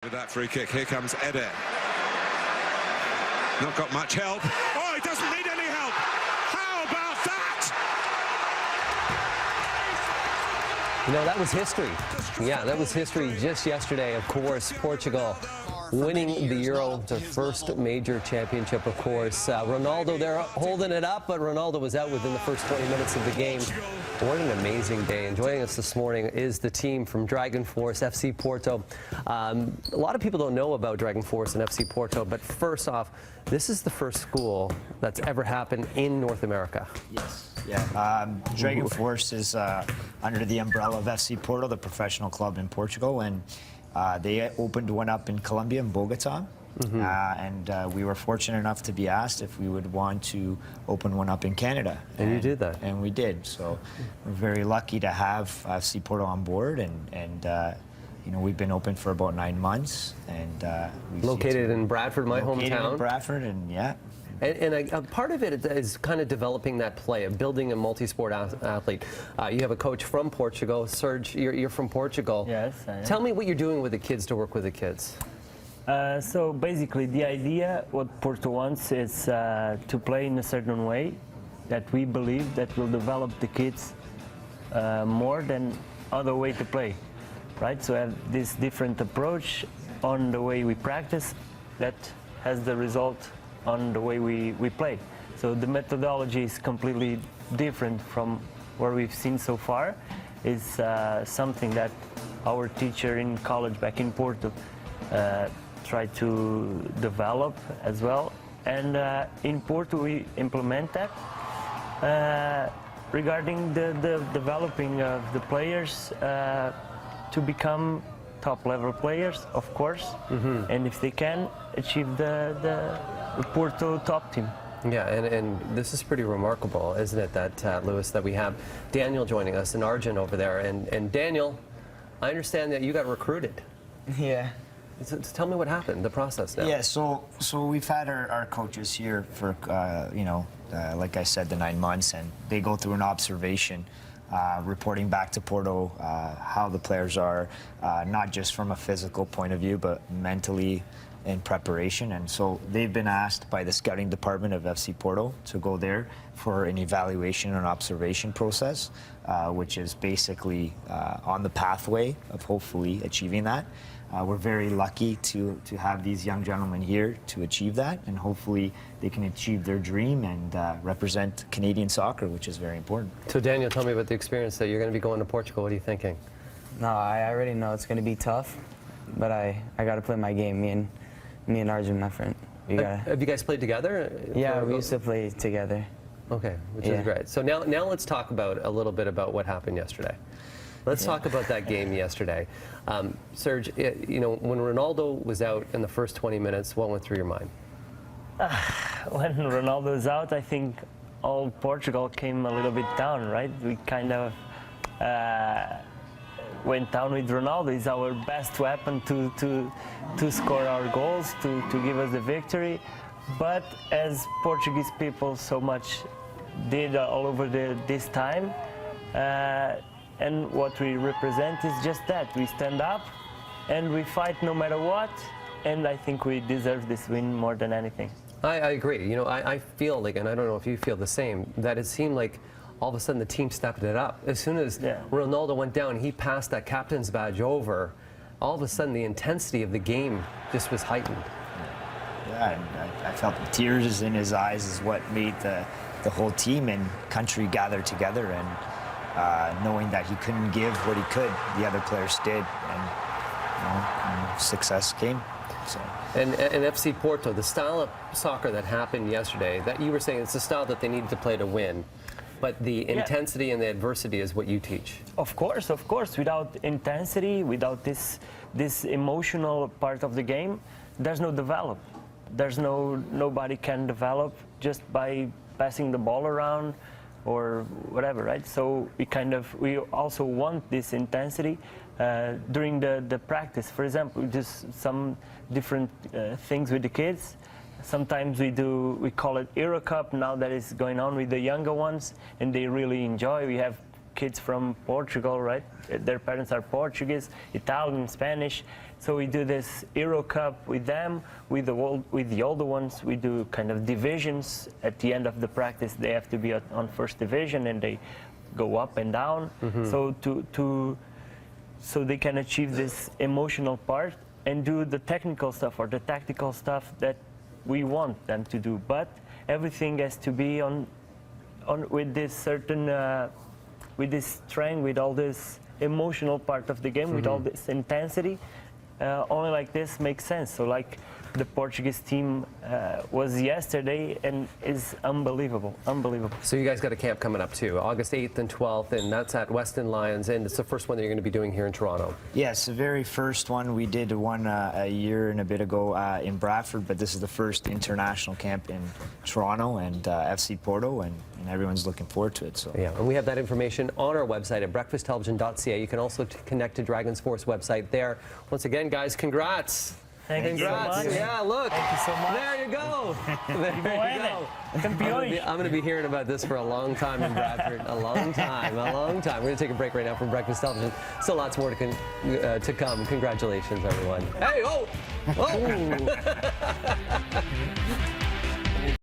With that free kick, here comes Eder. Not got much help. Oh, he doesn't need any help. How about that? You know, that was history. Yeah, that was history just yesterday. Of course, Portugal winning the Euro, their first major championship, of course. Ronaldo there holding it up, but Ronaldo was out within the first 20 minutes of the game. What an amazing day. And joining us this morning is the team from Dragon Force, FC Porto. A lot of people don't know about Dragon Force and FC Porto, but first off, this is the first school that's ever happened in North America. Yes. Yeah. Dragon Force is under the umbrella of FC Porto, the professional club in Portugal, and they opened one up in Colombia, in Bogota. And we were fortunate enough to be asked if we would want to open one up in Canada. And you did that. And we did. So we're very lucky to have FC Porto on board, and you know, we've been open for about 9 months. And located in Bradford, my hometown. Located in Bradford, and yeah. And a part of it is kind of developing that play, of building a multi-sport athlete. You have a coach from Portugal. Serge, you're from Portugal. Yes, I am. Tell me what you're doing with the kids to work with the kids. So basically, the idea, what Porto wants is to play in a certain way that we believe that will develop the kids more than other way to play, right? So have this different approach on the way we practice that has the result on the way we play. So the methodology is completely different from what we've seen so far. It's something that our teacher in college back in Porto tried to develop as well. And in Porto we implement that. Regarding the developing of the players to become top-level players, of course, and if they can, achieve the Porto top team. Yeah, and this is pretty remarkable, isn't it, that, Lewis, that we have Daniel joining us in Argent over there. And Daniel, I understand that you got recruited. Yeah. So tell me what happened, the process now. Yeah, so we've had our coaches here for, you know, like I said, the 9 months, and they go through an observation, reporting back to Porto how the players are, not just from a physical point of view, but mentally in preparation. And so they've been asked by the scouting department of FC Porto to go there for an evaluation and observation process, which is basically on the pathway of hopefully achieving that. We're very lucky to have these young gentlemen here to achieve that, and hopefully they can achieve their dream and represent Canadian soccer, which is very important. So Daniel, tell me about the experience that you're going to be going to Portugal. What are you thinking? No, I already know it's going to be tough, but I got to play my game. Me and Arjun, my friend. Have you guys played together? Yeah, we used to play together. Okay, which is great. So now let's talk about a little bit about what happened yesterday. Let's talk about that game yesterday. Serge, you know, when Ronaldo was out in the first 20 minutes, what went through your mind? When Ronaldo was out, I think all Portugal came a little bit down, right? We kind of went down with Ronaldo. He's our best weapon to score our goals, to give us the victory. But as Portuguese people so much did all over this time, and what we represent is just that. We stand up and we fight no matter what, and I think we deserve this win more than anything. I agree. You know, I feel like, and I don't know if you feel the same, that it seemed like all of a sudden the team stepped it up. As soon as Ronaldo went down, he passed that captain's badge over, all of a sudden the intensity of the game just was heightened. Yeah, and I felt the tears in his eyes is what made the whole team and country gather together, and knowing that he couldn't give what he could, the other players did, and, you know, and success came. So. And FC Porto, the style of soccer that happened yesterday, that you were saying it's the style that they needed to play to win, but the intensity and the adversity is what you teach. Of course. Without intensity, without this emotional part of the game, there's no develop. Nobody can develop just by passing the ball around or whatever, right? So we also want this intensity during the practice. For example, just some different things with the kids. Sometimes we call it Eurocup now that is going on with the younger ones, and they really enjoy. We have kids from Portugal, right? Their parents are Portuguese, Italian, Spanish. So we do this Eurocup with them, with the older ones. We do kind of divisions. At the end of the practice, they have to be on first division, and they go up and down. So they can achieve this emotional part and do the technical stuff or the tactical stuff that we want them to do. But everything has to be on with this certain, with this strength, with all this emotional part of the game, with all this intensity. Only like this makes sense. So like the Portuguese team was yesterday and is unbelievable, unbelievable. So you guys got a camp coming up too, August 8th and 12th, and that's at Weston Lions, and it's the first one that you're going to be doing here in Toronto. Yes, the very first one. We did one a year and a bit ago in Bradford, but this is the first international camp in Toronto and FC Porto, and everyone's looking forward to it. So Yeah, and we have that information on our website at breakfasttelevision.ca. You can also connect to Dragons Force website there. Once again, guys, congrats. Thank you so much. Yeah, look. Thank you so much. There you go. There you go. Campeões. I'm going to be hearing about this for a long time in Bradford. A long time, a long time. We're going to take a break right now from Breakfast Television. Still lots more to come. Congratulations, everyone. Hey, oh! Oh!